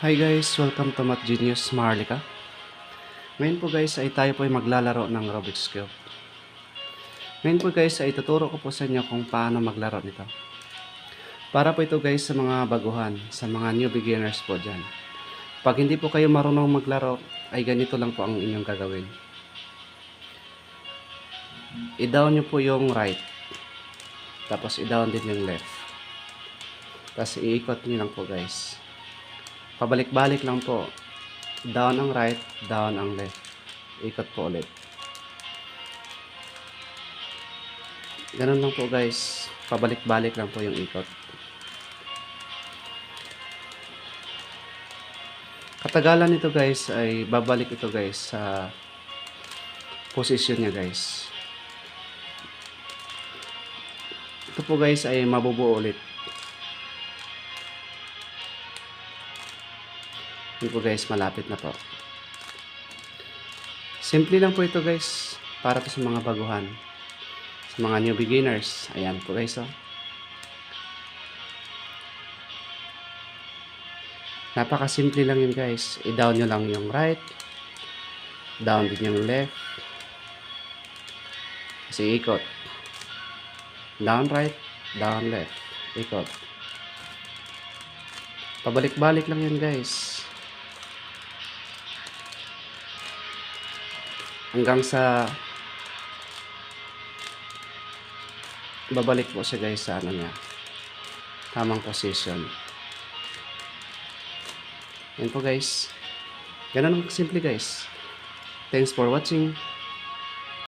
Hi guys, welcome to Math Genius Maharlika. Ngayon po guys ay tayo po ay maglalaro ng Rubik's Cube. Ngayon po guys ay tuturo ko po sa inyo kung paano maglaro nito. Para po ito guys sa mga baguhan, sa mga new beginners po dyan. Pag hindi po kayo marunong maglaro ay ganito lang po ang inyong gagawin. I-down nyo po yung right. Tapos i-down din yung left. Tapos iikot nyo lang po guys. Pabalik-balik lang po. Down ang right, down ang left. Ikot po ulit. Ganun lang po guys. Pabalik-balik lang po yung ikot. Katagalan nito guys ay babalik ito guys sa position niya guys. Ito po guys ay mabubuo ulit. Ito po guys, malapit na po. Simple lang po ito guys. Para po sa mga baguhan. Sa mga new beginners. Ayan po guys oh. Napakasimple lang yun guys. I-down nyo lang yung right. Down din yung left. Kasi ikot. Down right. Down left. Ikot. Pabalik-balik lang yun guys. Hanggang sa babalik po siya guys sa ano niya. Tamang position. Yan po guys. Ganun simple guys. Thanks for watching.